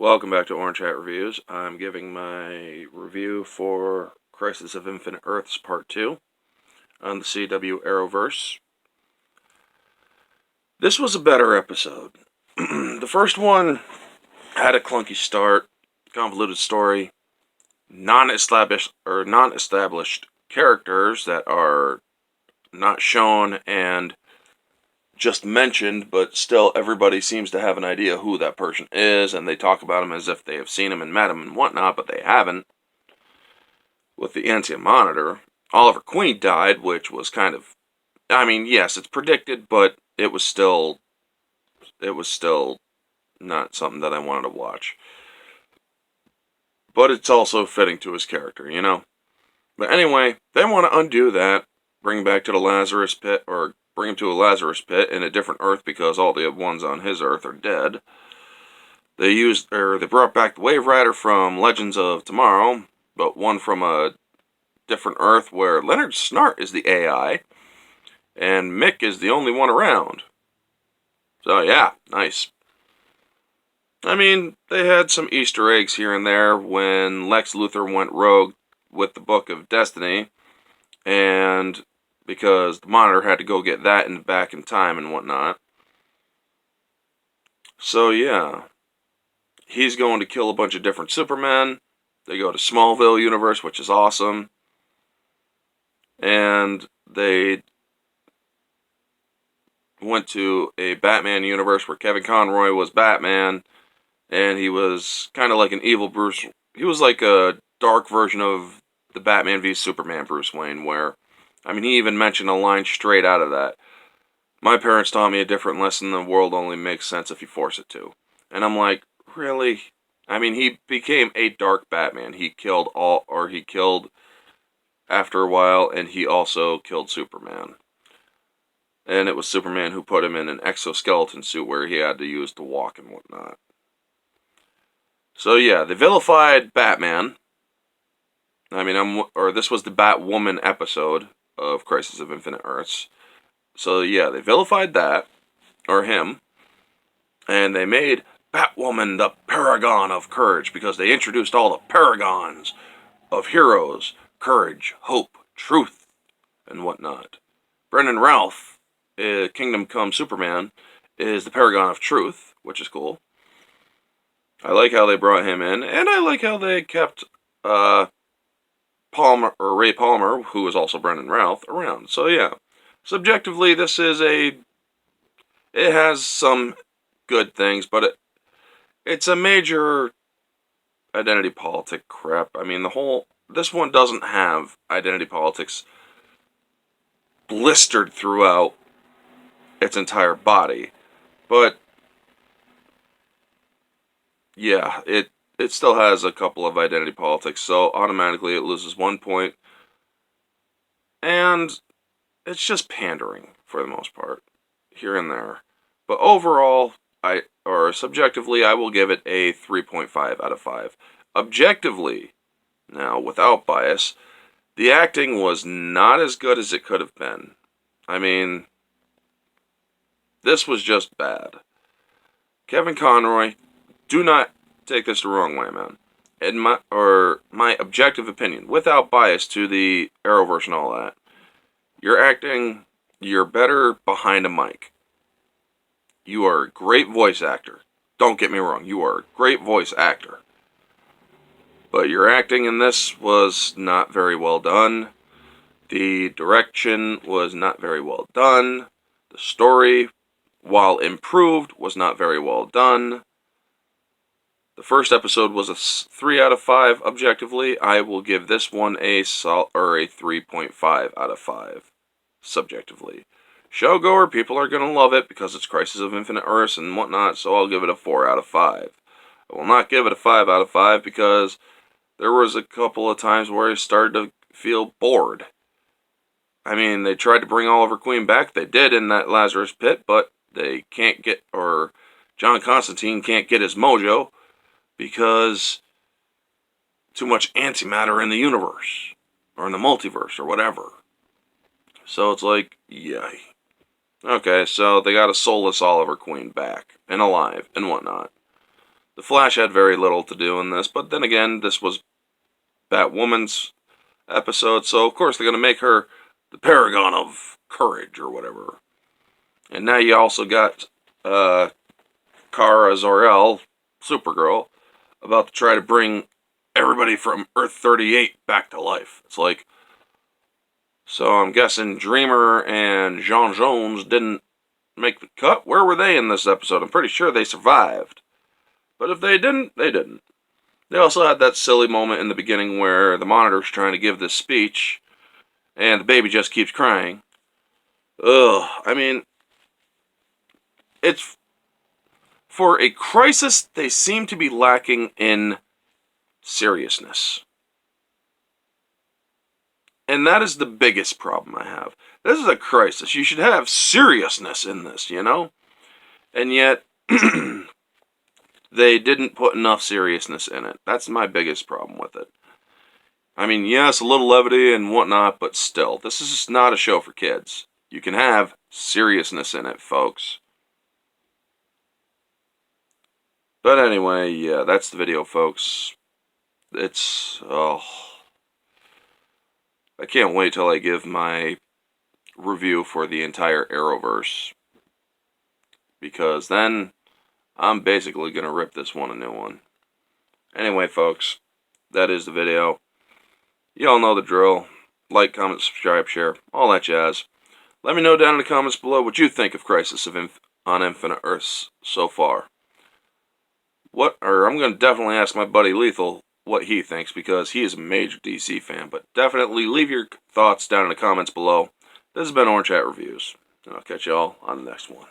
Welcome back to Orange Hat Reviews. I'm giving my review for Crisis of Infinite Earths Part 2 on the CW Arrowverse. This was a better episode. The first one had a clunky start, convoluted story, non-established characters that are not shown and just mentioned, but still everybody seems to have an idea who that person is, and they talk about him as if they have seen him and met him and whatnot, but they haven't. With the Ancient Monitor, Oliver Queen died, which was kind of, yes, it's predicted, but it was still not something that I wanted to watch. But it's also fitting to his character, you know? But anyway, they want to undo that, bring him back to the Lazarus Pit, or bring him to a Lazarus Pit in a different Earth because all the ones on his Earth are dead. They brought back the Wave Rider from Legends of Tomorrow, but one from a different Earth where Leonard Snart is the AI, and Mick is the only one around. So yeah, nice. They had some Easter eggs here and there when Lex Luthor went rogue with the Book of Destiny, and because the Monitor had to go get that back in time and whatnot. So yeah, he's going to kill a bunch of different Supermen. They go to Smallville universe, which is awesome. And they went to a Batman universe where Kevin Conroy was Batman, and he was kind of like an evil Bruce. He was like a dark version of the Batman v Superman Bruce Wayne, where, he even mentioned a line straight out of that. My parents taught me a different lesson: the world only makes sense if you force it to. And I'm like, really? He became a dark Batman. He killed after a while, and he also killed Superman. And it was Superman who put him in an exoskeleton suit where he had to use to walk and whatnot. So yeah, they vilified Batman. This was the Batwoman episode of Crisis of Infinite Earths. So yeah, they vilified that, or him, and they made Batwoman the paragon of courage because they introduced all the paragons of heroes, courage, hope, truth, and whatnot. Brendan Routh, Kingdom Come Superman, is the paragon of truth, which is cool. I like how they brought him in, and I like how they kept Ray Palmer, who is also Brendan Routh, around. So yeah, subjectively, it has some good things, but it's a major identity politic crap. This one doesn't have identity politics blistered throughout its entire body, but yeah, it still has a couple of identity politics, so automatically it loses 1 point, and it's just pandering for the most part, here and there. But overall, subjectively, I will give it a 3.5 out of 5. Objectively, now, without bias, the acting was not as good as it could have been. This was just bad. Kevin Conroy, do not take this the wrong way, man. In my objective opinion, without bias to the Arrowverse and all that, you're better behind a mic. You are a great voice actor. Don't get me wrong, you are a great voice actor. But your acting in this was not very well done. The direction was not very well done. The story, while improved, was not very well done. The first episode was a 3 out of 5 objectively. I will give this one a 3.5 out of 5 subjectively. Showgoer, people are going to love it because it's Crisis of Infinite Earths and whatnot, so I'll give it a 4 out of 5. I will not give it a 5 out of 5 because there was a couple of times where I started to feel bored. They tried to bring Oliver Queen back. They did in that Lazarus Pit, but they can't John Constantine can't get his mojo because too much antimatter in the universe, or in the multiverse, or whatever. So it's like, yay. Okay, so they got a soulless Oliver Queen back, and alive, and whatnot. The Flash had very little to do in this, but then again, this was Batwoman's episode, so of course they're going to make her the paragon of courage or whatever. And now you also got Kara Zor-El, Supergirl, about to try to bring everybody from Earth 38 back to life. It's like, so I'm guessing Dreamer and Jean Jones didn't make the cut. Where were they in this episode? I'm pretty sure they survived. But if they didn't, they didn't. They also had that silly moment in the beginning where the Monitor's trying to give this speech, and the baby just keeps crying. Ugh, I mean, it's... For a crisis, they seem to be lacking in seriousness. And that is the biggest problem I have. This is a crisis. You should have seriousness in this, you know? And yet, they didn't put enough seriousness in it. That's my biggest problem with it. I mean, yes, a little levity and whatnot, but still, this is just not a show for kids. You can have seriousness in it, folks. But anyway, yeah, that's the video, folks. It's, oh... I can't wait till I give my review for the entire Arrowverse. Because then, I'm basically going to rip this one a new one. Anyway, folks, that is the video. You all know the drill. Like, comment, subscribe, share, all that jazz. Let me know down in the comments below what you think of Crisis on Infinite Earths so far. I'm going to definitely ask my buddy Lethal what he thinks, because he is a major DC fan. But definitely leave your thoughts down in the comments below. This has been Orange Hat Reviews, and I'll catch y'all on the next one.